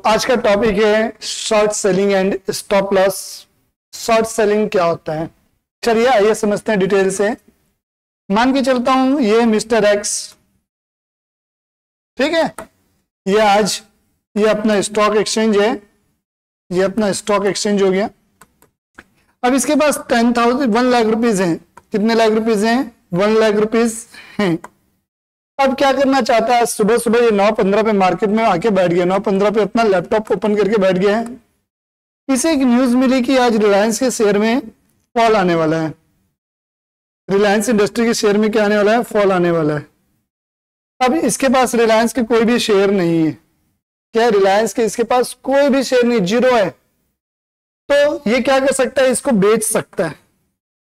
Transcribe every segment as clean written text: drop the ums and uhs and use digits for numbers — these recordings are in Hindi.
आज का टॉपिक है short selling and stop loss. Short selling क्या होता है, चलिए आइए समझते हैं डिटेल से। मान के चलता हूं ये मिस्टर एक्स, ठीक है, ये अपना स्टॉक एक्सचेंज है, ये अपना स्टॉक एक्सचेंज हो गया। अब इसके पास 1 लाख रुपीज हैं। कितने लाख रुपीज हैं? 1 लाख रुपीज हैं। अब क्या करना चाहता है, सुबह सुबह ये 9:15 पे मार्केट में आके बैठ गया, 9:15 पे अपना लैपटॉप ओपन करके बैठ गया है। इसे एक न्यूज मिली कि आज रिलायंस के शेयर में फॉल आने वाला है। रिलायंस इंडस्ट्री के शेयर में क्या आने वाला है? फॉल आने वाला है। अब इसके पास रिलायंस के कोई भी शेयर नहीं है। क्या रिलायंस के इसके पास कोई भी शेयर नहीं, जीरो है। तो ये क्या कर सकता है? इसको बेच सकता है।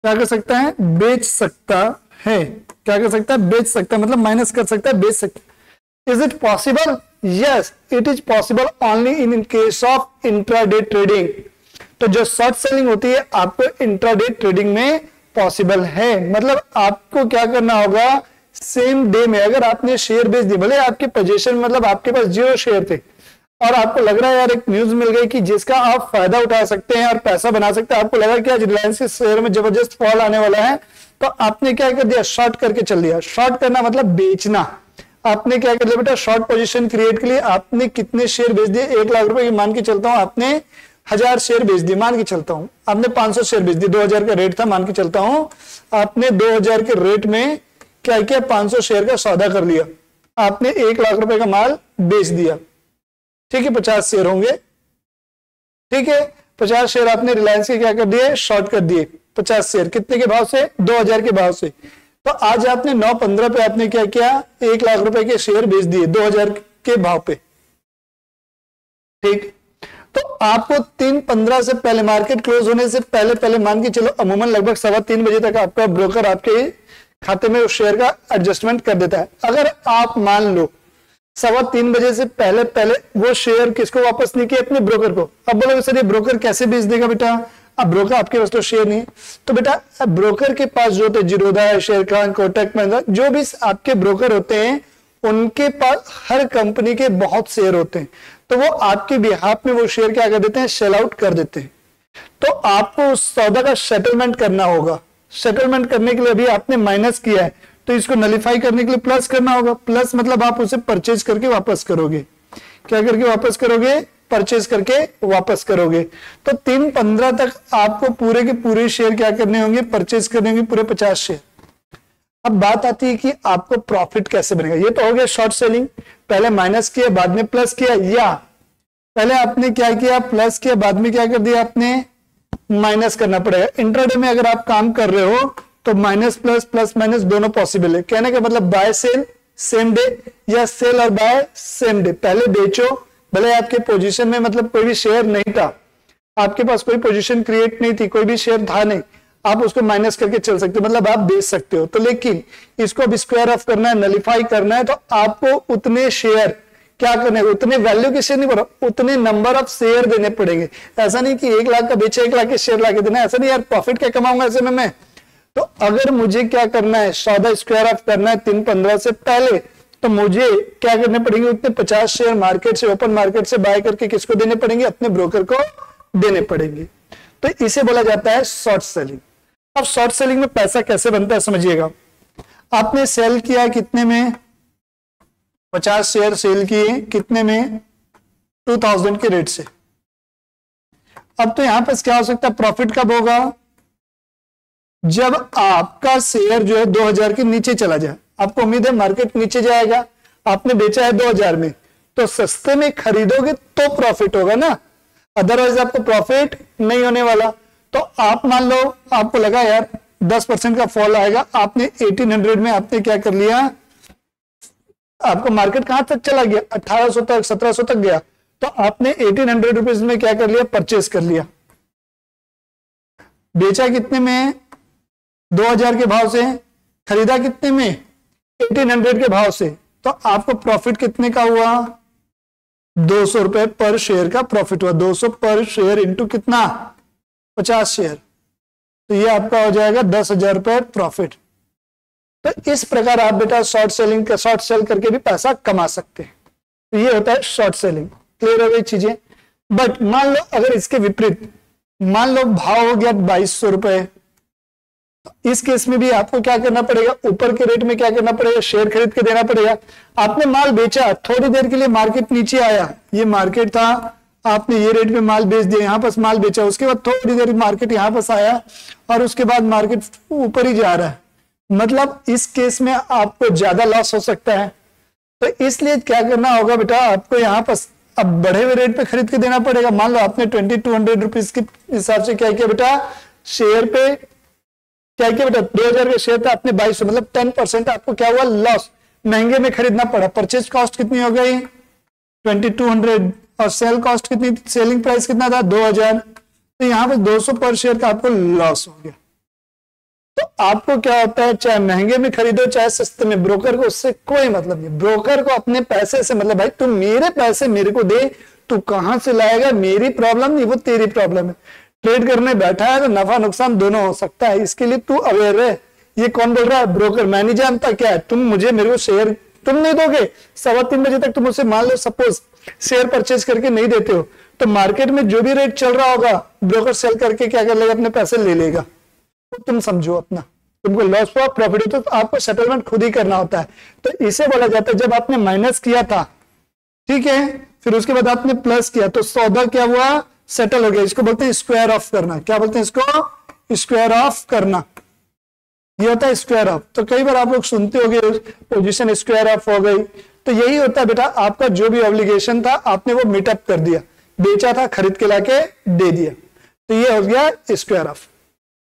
क्या कर सकता है? बेच सकता है। क्या कर सकता है? बेच सकता है, मतलब माइनस कर सकता है, बेच सकता है। Is it possible? Yes, it is possible only in case of intraday trading. तो जो शॉर्ट सेलिंग होती है आपको इंट्राडे ट्रेडिंग में पॉसिबल है। मतलब आपको क्या करना होगा, सेम डे में अगर आपने शेयर बेच दिए, भले आपके पोजीशन मतलब आपके पास 0 शेयर थे और आपको लग रहा है यार एक न्यूज मिल गई कि जिसका आप फायदा उठा सकते हैं और पैसा बना सकते हैं, आपको लगा कि आज रिलायंस के शेयर में जबरदस्त फॉल आने वाला है, तो आपने क्या कर दिया? शॉर्ट करके चल दिया। शॉर्ट करना मतलब बेचना। आपने क्या कर लिया बेटा? शॉर्ट पोजीशन क्रिएट के लिए आपने कितने शेयर बेच दिए? 1 लाख रुपए की मान के चलता हूं आपने 1000 शेयर बेच दिए, मान के चलता हूं आपने 500 शेयर बेच दिए। 2000 का रेट था, मान के चलता हूं आपने 2000 के रेट में क्या किया? 500 शेयर का सौदा कर लिया। आपने 1 लाख रुपए का माल बेच दिया, ठीक है। 50 शेयर होंगे, ठीक है। 50 शेयर आपने रिलायंस के क्या कर दिए? शॉर्ट कर दिए। 50 शेयर कितने के भाव से? 2000 के भाव से। तो आज आपने 9:15 पे आपने क्या किया? 1 लाख रुपए के शेयर बेच दिए 2000 के भाव पे, ठीक। तो आपको 3:15 से पहले, मार्केट क्लोज होने से पहले मान के चलो अमूमन लगभग 3:15 बजे तक आपका ब्रोकर आपके खाते में उस शेयर का एडजस्टमेंट कर देता है। अगर आप मान लो 3:15 बजे से पहले वो शेयर किसको वापस नहीं किया? अपने ब्रोकर को। अब बोलोगे सर ये ब्रोकर कैसे बेच देगा बेटा? अब ब्रोकर आपके पास तो शेयर नहीं है, तो बेटा ब्रोकर के पास जो होते हैं, जीरोधा है, शेरखान, कोटक महिंद्रा, जो भी आपके ब्रोकर होते हैं उनके पास हर कंपनी के बहुत शेयर होते हैं। तो वो आपके बिहाफ में वो शेयर क्या कर देते हैं? सेल आउट कर देते हैं। तो आपको उस सौदा का सेटलमेंट करना होगा। सेटलमेंट करने के लिए अभी आपने माइनस किया है, तो इसको नलिफाई करने के लिए प्लस करना होगा। प्लस मतलब आप उसे परचेज करके वापस करोगे। क्या करके वापस करोगे? परचेज करके वापस करोगे। तो 3:15 तक आपको पूरे के पूरे शेयर क्या करने होंगे? परचेज करने होंगे, पूरे 50 शेयर। अब बात आती है कि आपको प्रॉफिट कैसे बनेगा। ये तो हो गया शॉर्ट सेलिंग, पहले माइनस किया बाद में प्लस किया, या पहले आपने क्या किया? प्लस किया, बाद में क्या कर दिया? आपने माइनस करना पड़ेगा। इंट्राडे में अगर आप काम कर रहे हो तो माइनस प्लस, प्लस माइनस दोनों पॉसिबल है। कहने का मतलब बाय सेल सेम डे या सेल और बाय सेम डे। पहले बेचो, भले आपके पोजीशन में मतलब कोई भी शेयर नहीं था, आपके पास कोई पोजीशन क्रिएट नहीं थी, कोई भी शेयर था नहीं, आप उसको माइनस करके चल सकते हो, मतलब आप बेच सकते हो। तो लेकिन इसको अब स्क्वायर ऑफ करना है, नलिफाई करना है, तो आपको उतने शेयर क्या करने, उतने वैल्यू के शेयर नहीं पड़ा, उतने नंबर ऑफ शेयर देने पड़ेंगे। ऐसा नहीं कि 1 लाख का बेचे 1 लाख के शेयर लाके देना, ऐसा नहीं यार प्रॉफिट क्या कमाऊंगा ऐसे में मैं। तो अगर मुझे क्या करना है? सौदा स्क्वायर ऑफ करना है 3:15 से पहले, तो मुझे क्या करने पड़ेंगे? उतने 50 शेयर मार्केट से, ओपन मार्केट से बाय करके किसको देने पड़ेंगे? अपने ब्रोकर को देने पड़ेंगे। तो इसे बोला जाता है शॉर्ट सेलिंग। अब शॉर्ट सेलिंग में पैसा कैसे बनता है समझिएगा। आपने सेल किया कितने में? 50 शेयर सेल किए कितने में? 2000 के रेट से। अब तो यहां पर क्या हो सकता है? प्रॉफिट कब होगा? जब आपका शेयर जो है 2000 के नीचे चला जाए। आपको उम्मीद है मार्केट नीचे जाएगा, आपने बेचा है 2000 में, तो सस्ते में खरीदोगे तो प्रॉफिट होगा ना, अदरवाइज आपको प्रॉफिट नहीं होने वाला। तो आप मान लो आपको लगा यार 10% का फॉल आएगा, आपने 1800 में आपने क्या कर लिया? आपको मार्केट कहां तक चला गया? 1800 तक, 1700 तक गया, तो आपने 1800 रुपीज में क्या कर लिया? परचेस कर लिया। बेचा कितने में? 2000 के भाव से। खरीदा कितने में? 1800 के भाव से। तो आपको प्रॉफिट कितने का हुआ? 200 रुपए पर शेयर का प्रॉफिट हुआ। 200 पर शेयर इंटू कितना? 50 शेयर, तो ये आपका हो जाएगा 10,000 रुपए प्रॉफिट। तो इस प्रकार आप बेटा शॉर्ट सेलिंग का, शॉर्ट सेल करके भी पैसा कमा सकते हैं। तो ये होता है शॉर्ट सेलिंग। क्लियर हो गई चीजें। बट मान लो अगर इसके विपरीत, मान लो भाव हो गया 2200 रुपए, तो इस केस में भी आपको क्या करना पड़ेगा, ऊपर के रेट में क्या करना पड़ेगा, शेयर खरीद के देना पड़ेगा। आपने माल बेचा, थोड़ी देर के लिए मार्केट नीचे आया, ये मार्केट था, आपने ये रेट पे माल बेच दिया, यहां पर माल बेचा, उसके बाद थोड़ी देर मार्केट यहां पर आया और उसके बाद मार्केट ऊपर ही जा रहा है, मतलब इस केस में आपको ज्यादा लॉस हो सकता है। तो इसलिए क्या करना होगा बेटा, आपको यहाँ पर अब बढ़े हुए रेट पे खरीद के देना पड़ेगा। मान लो आपने 2200 रुपीज के हिसाब से क्या किया बेटा, शेयर पे क्या किया बेटा, 2000 के शेयर पे आपने 2200, मतलब 10% आपको क्या हुआ, लॉस, महंगे में खरीदना पड़ा। परचेज कॉस्ट कितनी हो गई 2200 और सेल कॉस्ट कितनी, सेलिंग प्राइस कितना था 2000, तो यहाँ पे 200 पर शेयर का आपको लॉस हो गया। तो आपको क्या होता है, चाहे महंगे में खरीदो चाहे सस्ते में, ब्रोकर को उससे कोई मतलब नहीं। ब्रोकर को अपने पैसे से मतलब, भाई तू मेरे पैसे मेरे को दे, तू कहां से लाएगा, मेरी प्रॉब्लम नहीं, वो तेरी प्रॉब्लम है। ट्रेड करने बैठा है तो नफा नुकसान दोनों हो सकता है, इसके लिए तू अवेयर रहे। ये कौन बोल रहा है, ब्रोकर। मैं नहीं जानता क्या है, तुम मुझे मेरे को शेयर तुम नहीं दोगे, 3:15 बजे तक तुम मुझसे मान लो सपोज शेयर परचेज करके नहीं देते हो, तो मार्केट में जो भी रेट चल रहा होगा ब्रोकर सेल करके क्या कर लेगा, अपने पैसे ले लेगा। तो तुम समझो अपना, तुमको लॉस हुआ प्रॉफिट हो तो आपको सेटलमेंट खुद ही करना होता है। तो इसे बोला जाता है, जब आपने माइनस किया था, ठीक है, फिर उसके बाद आपने प्लस किया तो सौदा क्या हुआ, सेटल हो गया। इसको बोलते हैं स्क्वायर ऑफ करना। क्या बोलते हैं इसको, स्क्वायर ऑफ करना, ये होता है स्क्वायर ऑफ। तो कई बार आप लोग सुनते होंगे पोजीशन स्क्वायर ऑफ हो गई, तो यही होता है बेटा, आपका जो भी ऑब्लिगेशन था आपने वो मीटअप कर दिया, बेचा था खरीद के लाके दे दिया, तो ये हो गया स्क्वायर ऑफ।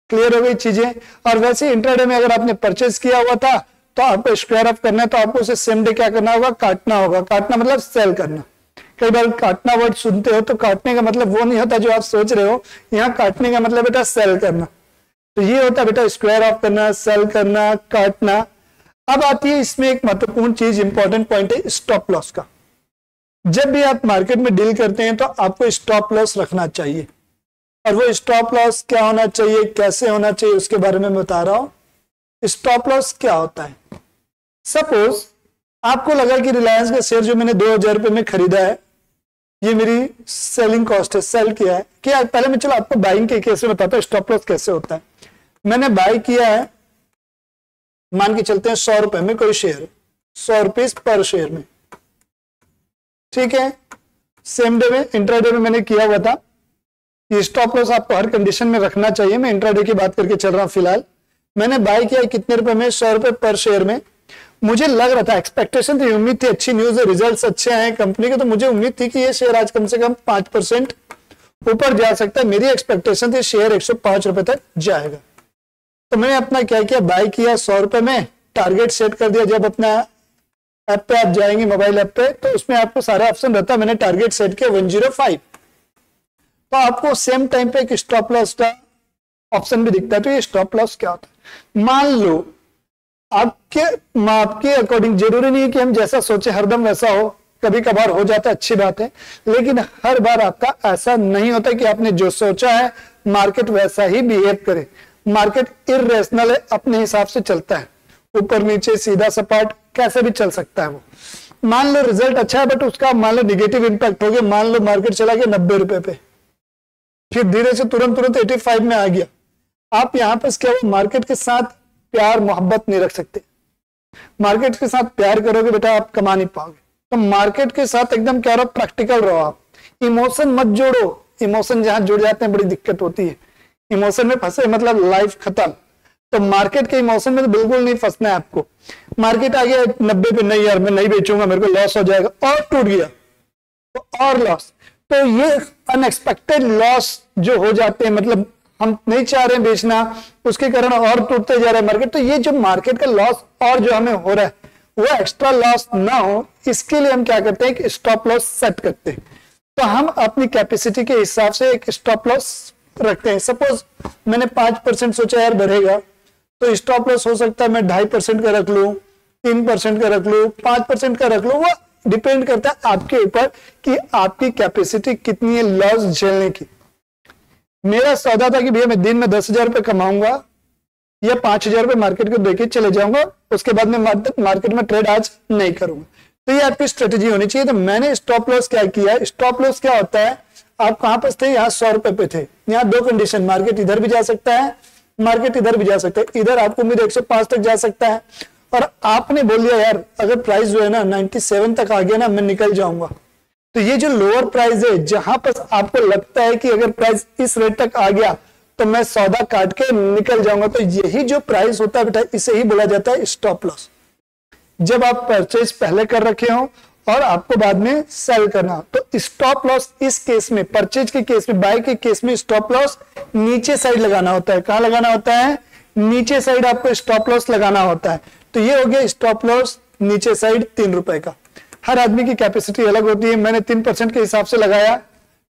क्लियर हो गई चीजें। और वैसे इंट्राडे में अगर आपने परचेज किया हुआ था तो आपको स्क्वायर ऑफ करना है, तो आपको उसे सेम डे क्या करना होगा, काटना होगा। काटना मतलब सेल करना। कई बार काटना वर्ड सुनते हो तो काटने का मतलब वो नहीं होता जो आप सोच रहे हो, यहाँ काटने का मतलब बेटा सेल करना। तो ये होता है बेटा स्क्वायर ऑफ करना, सेल करना, काटना। अब आती है इसमें एक महत्वपूर्ण चीज, इंपॉर्टेंट पॉइंट है स्टॉप लॉस का। जब भी आप मार्केट में डील करते हैं तो आपको स्टॉप लॉस रखना चाहिए, और वो स्टॉप लॉस क्या होना चाहिए, कैसे होना चाहिए, उसके बारे में बता रहा हूं। स्टॉप लॉस क्या होता है, सपोज आपको लगा कि रिलायंस का शेयर जो मैंने 2000 रुपए में खरीदा है, ये मेरी सेलिंग कॉस्ट है, सेल किया है। क्या पहले मैं चलो आपको बाइंग के केस में बताता हूं स्टॉप लॉस कैसे होता है। मैंने बाय किया है, मान के चलते हैं 100 रुपए में कोई शेयर, 100 रुपीज पर शेयर में, ठीक है, सेम डे में इंट्राडे में मैंने किया हुआ था। ये स्टॉप लॉस आपको हर कंडीशन में रखना चाहिए। मैं इंट्राडे की बात करके चल रहा हूं फिलहाल। मैंने बाय किया कितने रुपए में, 100 रुपए पर शेयर में। मुझे लग रहा था, एक्सपेक्टेशन थी, उम्मीद थी, अच्छी न्यूज है, रिजल्ट्स अच्छे हैं कंपनी के, तो मुझे उम्मीद थी कि ये शेयर आज कम से कम 5% ऊपर जा सकता है। मेरी एक्सपेक्टेशन थी शेयर 105 रुपए तक जाएगा। तो मैंने अपना क्या किया, बाय किया 100 रुपए में, टारगेट सेट कर दिया। जब अपना ऐप पे आप जाएंगे, मोबाइल ऐप पे, तो उसमें आपको सारा ऑप्शन रहता है। मैंने टारगेट सेट किया 105, तो आपको सेम टाइम पे एक स्टॉप लॉस का ऑप्शन भी दिखता है। तो ये स्टॉप लॉस क्या होता है, मान लो आपके अकॉर्डिंग, जरूरी नहीं है कि हम जैसा सोचे हरदम वैसा हो, कभी कभार हो जाता है, अच्छी बात है, लेकिन हर बार आपका ऐसा नहीं होता कि आपने जो सोचा है मार्केट वैसा ही बिहेव करे। मार्केट इर्रेशनल है, अपने हिसाब से चलता है, ऊपर नीचे सीधा सपाट कैसे भी चल सकता है वो। मान लो रिजल्ट अच्छा है बट उसका मान लो निगेटिव इंपैक्ट हो गया, मान लो मार्केट चला गया 90 रुपए पे, फिर धीरे से तुरंत 85 में आ गया। आप यहां पर क्या मार्केट के साथ प्यार मोहब्बत नहीं रख सकते। मार्केट के साथ प्यार करोगे बेटा आप कमा नहीं पाओगे। तो मार्केट के साथ एकदम क्या रहो, प्रैक्टिकल रहो। आप इमोशन मत जोड़ो, इमोशन जहां जुड़ जाते हैं बड़ी दिक्कत होती है। इमोशन में फंसे मतलब लाइफ खत्म। तो मार्केट के इमोशन में तो बिल्कुल नहीं फंसना है आपको। मार्केट आ गया 90 पे, नहीं यार मैं नहीं बेचूंगा, मेरे को लॉस हो जाएगा, और टूट गया तो और लॉस। तो ये अनएक्सपेक्टेड लॉस जो हो जाते हैं, मतलब हम नहीं चाह रहे हैं बेचना, उसके कारण और टूटते जा रहा है मार्केट। तो ये जो मार्केट का लॉस और जो हमें हो रहा है वो एक्स्ट्रा लॉस ना हो, इसके लिए हम क्या करते हैं कि स्टॉप लॉस सेट करते हैं। तो हम अपनी कैपेसिटी के हिसाब से एक स्टॉप लॉस रखते हैं। सपोज मैंने 5% सोचा यार बढ़ेगा, तो स्टॉप लॉस हो सकता है मैं 2.5% का रख लूं, 3% का रख लूं, 5% का रख लूं। वो डिपेंड करता है आपके ऊपर कि आपकी कैपेसिटी कितनी है लॉस झेलने की। मेरा सौदा था कि भैया मैं दिन में 10,000 रुपए कमाऊंगा या 5,000 रुपए मार्केट को देके चले जाऊंगा, उसके बाद में मार्केट में ट्रेड आज नहीं करूंगा। तो ये आपकी स्ट्रेटेजी होनी चाहिए। तो मैंने स्टॉप लॉस क्या किया, स्टॉप लॉस क्या होता है, आप कहां पर थे, यहाँ 100 रुपए पे थे, यहाँ दो कंडीशन, मार्केट इधर भी जा सकता है, मार्केट इधर भी जा सकता है, इधर आपको उम्मीद 105 तक जा सकता है, और आपने बोल दिया यार अगर प्राइस जो है ना 97 तक आ गया ना मैं निकल जाऊंगा। तो ये जो लोअर प्राइस है, जहां पर आपको लगता है कि अगर प्राइस इस रेट तक आ गया तो मैं सौदा काट के निकल जाऊंगा, तो यही जो प्राइस होता है बेटा, इसे ही बोला जाता है स्टॉप लॉस। जब आप परचेज पहले कर रखे हो और आपको बाद में सेल करना, तो स्टॉप लॉस इस केस में, परचेज के केस में, बाय के केस में स्टॉप लॉस नीचे साइड लगाना होता है। कहां लगाना होता है, नीचे साइड आपको स्टॉप लॉस लगाना होता है। तो ये हो गया स्टॉप लॉस नीचे साइड 3 रुपए का। हर आदमी की कैपेसिटी अलग होती है, मैंने 3% के हिसाब से लगाया,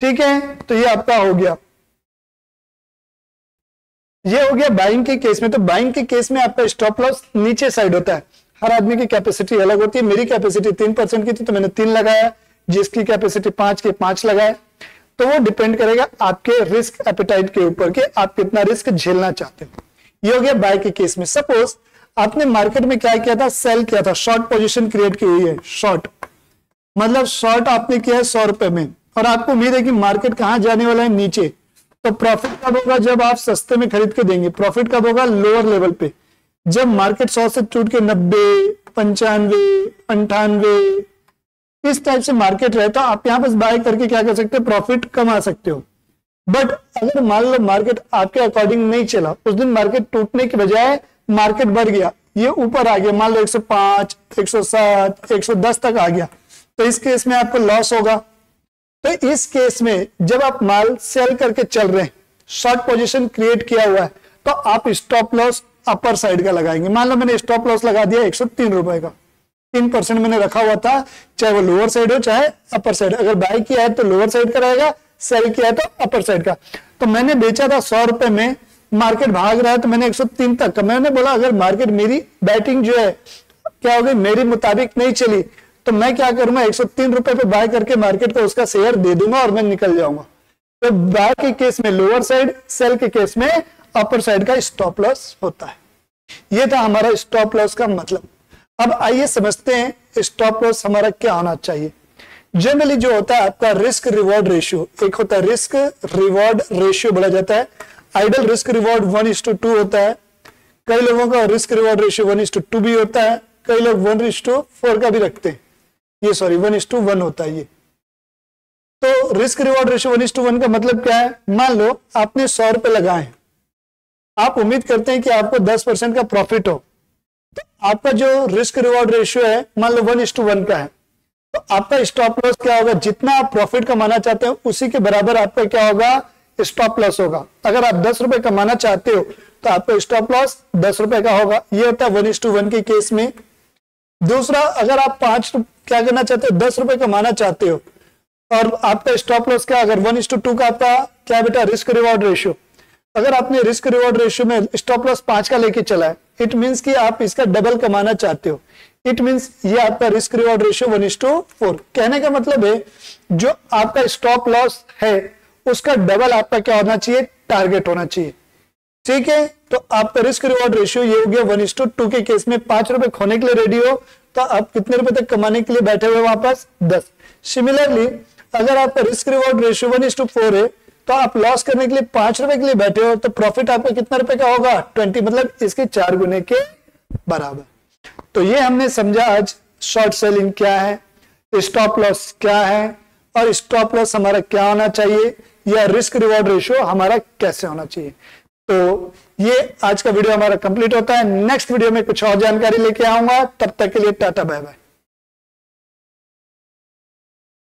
ठीक है। तो ये आपका हो गया, ये हो गया बाइंग के केस में। तो बाइंग के केस में आपका स्टॉप लॉस नीचे साइड होता है। हर आदमी की कैपेसिटी अलग होती है, मेरी कैपेसिटी 3% की थी तो मैंने 3 लगाया, जिसकी कैपेसिटी 5 की 5 लगाए। तो वो डिपेंड करेगा आपके रिस्क एपेटाइट के ऊपर कि आप कितना रिस्क झेलना चाहते हो। ये हो गया बाय के केस में। सपोज आपने मार्केट में क्या किया था, सेल किया था, शॉर्ट पोजीशन क्रिएट की हुई है, शॉर्ट मतलब शॉर्ट आपने किया है 100 रुपए में, और आपको उम्मीद है कि मार्केट कहां जाने वाला है, नीचे। तो प्रॉफिट कब होगा, जब आप सस्ते में खरीद के देंगे। प्रॉफिट कब होगा, लोअर लेवल पे, जब मार्केट 100 से टूट के 90, 95, 98 इस टाइप से मार्केट रहे, तो आप यहां पर बाय करके क्या कर सकते हो, प्रॉफिट कमा सकते हो। बट अगर मान लो मार्केट आपके अकॉर्डिंग नहीं चला, उस दिन मार्केट टूटने के बजाय मार्केट बढ़ गया, ये ऊपर आ गया, मान लो 105, 107, 110 तक आ गया, तो इस केस में आपको लॉस होगा। तो इस केस में जब आप माल सेल करके चल रहे हैं, शॉर्ट पोजीशन क्रिएट किया हुआ है, तो आप स्टॉप लॉस अपर साइड का लगाएंगे। मान लो मैंने स्टॉप लॉस लगा दिया 103 रुपए का, 3% मैंने रखा हुआ था, चाहे वो लोअर साइड हो चाहे अपर साइड। अगर बाय किया है तो लोअर साइड का रहेगा, सेल किया है तो अपर साइड का। तो मैंने बेचा था 100 रुपए में, मार्केट भाग रहा है तो मैंने 103 तक का, मैंने बोला अगर मार्केट मेरी बैटिंग जो है क्या हो गई, मेरे मुताबिक नहीं चली, तो मैं क्या करूंगा, 103 रुपए पे बाय करके मार्केट को उसका शेयर दे दूंगा और मैं निकल जाऊंगा। तो बाय के केस में लोअर साइड, सेल के केस में अपर साइड का स्टॉप लॉस होता है। यह था हमारा स्टॉप लॉस का मतलब। अब आइए समझते हैं स्टॉप लॉस हमारा क्या होना चाहिए। जनरली जो होता है आपका रिस्क रिवॉर्ड रेशियो, एक होता है रिस्क रिवॉर्ड रेशियो बोला जाता है। आइडल रिस्क रिवॉर्ड 1:2 होता है। कई लोगों का रिस्क रिवॉर्ड रेशियो 1:2 भी होता है, कई लोग 1:4 का भी रखते हैं, ये सॉरी 1:1 होता है ये। तो रिस्क रिवॉर्ड रेशियो 1:1 का मतलब क्या है, मान लो आपने 100 रुपए लगाए, आप उम्मीद करते हैं कि आपको 10% का प्रॉफिट हो, तो आपका जो रिस्क रिवॉर्ड रेशियो है मान लो 1:1 का है, तो आपका स्टॉप लॉस क्या होगा, जितना आप प्रॉफिट कमाना चाहते हो उसी के बराबर आपका क्या होगा, स्टॉप लॉस होगा। अगर आप 10 रुपए कमाना चाहते हो तो आपका स्टॉप लॉस 10 रुपए का होगा। ये होता है 1:1 के केस में। दूसरा, अगर आप क्या करना चाहते हो, 10 रुपए कमाना चाहते हो और आपका स्टॉप लॉस क्या, अगर 1:2 का आपका क्या बेटा रिस्क रिवॉर्ड रेशियो, अगर आपने रिस्क रिवॉर्ड रेशियो में स्टॉप लॉस 5 का लेके चला है, इट मींस कि आप इसका डबल कमाना चाहते हो। इट मींस ये आपका रिस्क रिवॉर्ड रेशियो 1:4। कहने का मतलब है जो आपका स्टॉप लॉस है उसका डबल आपका क्या होना चाहिए, टारगेट होना चाहिए। ठीक है, तो आपका रिस्क रिवॉर्ड रेशियो ये हो गया 1:2 के केस में। 5 रुपए खोने के लिए रेडी हो तो आप कितने रुपए तक कमाने के लिए बैठे हुए वापस 10। सिमिलरली अगर आपका रिस्क रिवॉर्ड रेशियो 1:4 है तो आप लॉस करने के लिए 5 रुपए के लिए बैठे हो, तो प्रॉफिट आपका कितना रुपए का होगा, 20, मतलब इसके 4 गुने के बराबर। तो ये हमने समझा आज शॉर्ट सेलिंग क्या है, स्टॉप लॉस क्या है, और स्टॉप लॉस हमारा क्या होना चाहिए, या रिस्क रिवॉर्ड रेशियो हमारा कैसे होना चाहिए। तो ये आज का वीडियो हमारा कंप्लीट होता है। नेक्स्ट वीडियो में कुछ और जानकारी लेके आऊंगा, तब तक के लिए टाटा बाय बाय।